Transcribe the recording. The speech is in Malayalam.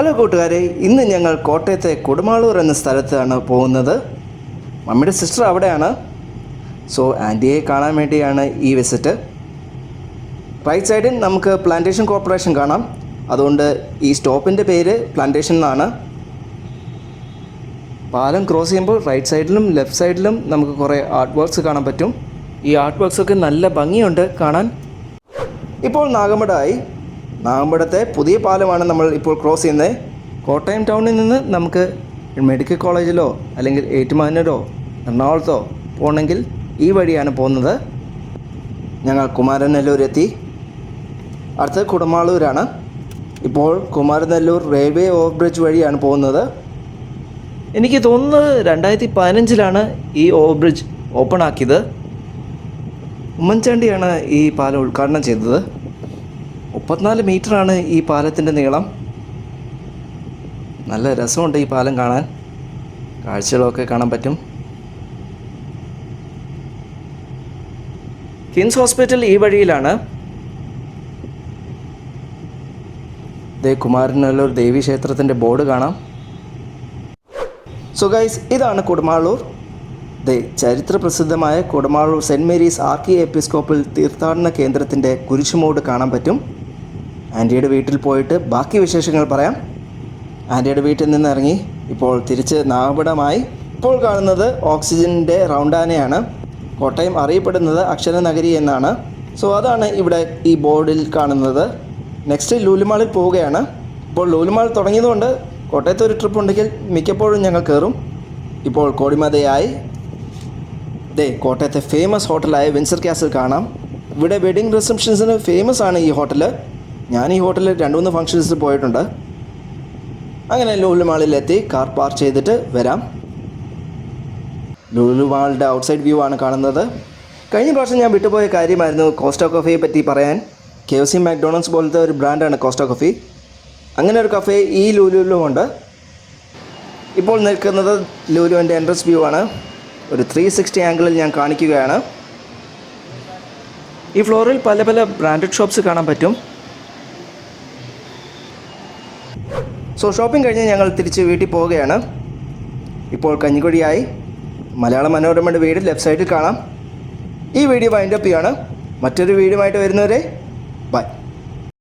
ഹലോ കൂട്ടുകാരെ, ഇന്ന് ഞങ്ങൾ കോട്ടയത്തെ കൊടുമാളൂർ എന്ന സ്ഥലത്താണ് പോകുന്നത്. മമ്മിയുടെ സിസ്റ്റർ അവിടെയാണ്. സോ ആൻറ്റിയെ കാണാൻ വേണ്ടിയാണ് ഈ വിസിറ്റ്. റൈറ്റ് സൈഡിൽ നമുക്ക് പ്ലാന്റേഷൻ കോർപ്പറേഷൻ കാണാം. അതുകൊണ്ട് ഈ സ്റ്റോപ്പിൻ്റെ പേര് പ്ലാന്റേഷൻ എന്നാണ്. പാലം ക്രോസ് ചെയ്യുമ്പോൾ റൈറ്റ് സൈഡിലും ലെഫ്റ്റ് സൈഡിലും നമുക്ക് കുറേ ആർട്ട് വർക്ക്സ് കാണാൻ പറ്റും. ഈ ആർട്ട് വർക്ക്സൊക്കെ നല്ല ഭംഗിയുണ്ട് കാണാൻ. ഇപ്പോൾ നാഗമ്പടത്തെ പുതിയ പാലമാണ് നമ്മൾ ഇപ്പോൾ ക്രോസ് ചെയ്യുന്നത്. കോട്ടയം ടൗണിൽ നിന്ന് നമുക്ക് മെഡിക്കൽ കോളേജിലോ അല്ലെങ്കിൽ ഏറ്റുമാനൂരോ എറണാകുളത്തോ പോകണമെങ്കിൽ ഈ വഴിയാണ് പോകുന്നത്. ഞങ്ങൾ കുമാരനെല്ലൂരെത്തി. അടുത്തത് കുടമാളൂരാണ്. ഇപ്പോൾ കുമാരനെല്ലൂർ റെയിൽവേ ഓവർ ബ്രിഡ്ജ് വഴിയാണ് പോകുന്നത്. എനിക്ക് തോന്നുന്നത് 2015 ഈ ഓവർ ബ്രിഡ്ജ് ഓപ്പൺ ആക്കിയത്. ഉമ്മൻചാണ്ടിയാണ് ഈ പാലം ഉദ്ഘാടനം ചെയ്തത്. 34 മീറ്ററാണ് ഈ പാലത്തിൻ്റെ നീളം. നല്ല രസമുണ്ട് ഈ പാലം കാണാൻ. കാഴ്ചകളൊക്കെ കാണാൻ പറ്റും. കിംസ് ഹോസ്പിറ്റൽ ഈ വഴിയിലാണ്. കുമാരനെല്ലൂർ ദേവി ക്ഷേത്രത്തിൻ്റെ ബോർഡ് കാണാം. സോ ഗൈസ്, ഇതാണ് കൊടുമാളൂർ. ചരിത്ര പ്രസിദ്ധമായ കൊടുമാളൂർ സെൻറ്റ് മേരീസ് ആർക്കി എപ്പിസ്കോപ്പൽ തീർത്ഥാടന കേന്ദ്രത്തിൻ്റെ കുരിശുമൂട് കാണാൻ പറ്റും. ആൻറ്റിയുടെ വീട്ടിൽ പോയിട്ട് ബാക്കി വിശേഷങ്ങൾ പറയാം. ആൻറ്റിയുടെ വീട്ടിൽ നിന്ന് ഇറങ്ങി ഇപ്പോൾ തിരിച്ച് നാഗമ്പടമായി. ഇപ്പോൾ കാണുന്നത് ഓക്സിജൻ്റെ റൗണ്ടാനയാണ്. കോട്ടയം അറിയപ്പെടുന്നത് അക്ഷരനഗരി എന്നാണ്. സോ അതാണ് ഇവിടെ ഈ ബോർഡിൽ കാണുന്നത്. നെക്സ്റ്റ് ലുലുമാളിൽ പോവുകയാണ്. ഇപ്പോൾ ലുലുമാൾ തുടങ്ങിയതുകൊണ്ട് കോട്ടയത്ത് ഒരു ട്രിപ്പ് ഉണ്ടെങ്കിൽ മിക്കപ്പോഴും ഞങ്ങൾ കയറും. ഇപ്പോൾ കോടിമതയായി കോട്ടയത്തെ ഫേമസ് ഹോട്ടലായ വിൻസർ കാസിൽ കാണാം. ഇവിടെ വെഡിങ് റിസപ്ഷൻസിന് ഫേമസ് ആണ് ഈ ഹോട്ടൽ. ഞാൻ ഈ ഹോട്ടലിൽ 2-3 ഫംഗ്ഷൻസിൽ പോയിട്ടുണ്ട്. അങ്ങനെ ലുലു മാളിലെത്തി കാർ പാർക്ക് ചെയ്തിട്ട് വരാം. ലുലു മാളിൻ്റെ ഔട്ട്സൈഡ് വ്യൂ ആണ് കാണുന്നത്. കഴിഞ്ഞ പ്രാവശ്യം ഞാൻ വിട്ടുപോയ കാര്യമായിരുന്നു കോസ്റ്റ കോഫിയെ പറ്റി പറയാൻ. KFC മാക്ഡൊണാൾഡ്സ് പോലത്തെ ഒരു ബ്രാൻഡാണ് കോസ്റ്റ കോഫി. അങ്ങനെ ഒരു കഫേ ഈ ലുലുവിലും ഉണ്ട്. ഇപ്പോൾ നിൽക്കുന്നത് ലുലുവിൻ്റെ എൻട്രൻസ് വ്യൂ ആണ്. ഒരു 360 ആംഗിളിൽ ഞാൻ കാണിക്കുകയാണ്. ഈ ഫ്ലോറിൽ പല പല ബ്രാൻഡഡ് ഷോപ്സ് കാണാൻ പറ്റും. സോ ഷോപ്പിംഗ് കഴിഞ്ഞ് ഞങ്ങൾ തിരിച്ച് വീട്ടിൽ പോവുകയാണ്. ഇപ്പോൾ കഞ്ഞിക്കുഴിയായി. മലയാള മനോരമയുടെ വീട് ലെഫ്റ്റ് സൈഡിൽ കാണാം. ഈ വീഡിയോ വൈൻഡപ്പ് ചെയ്യാണ്. മറ്റൊരു വീഡിയോ ആയിട്ട് വരുന്നവരെ ബൈ.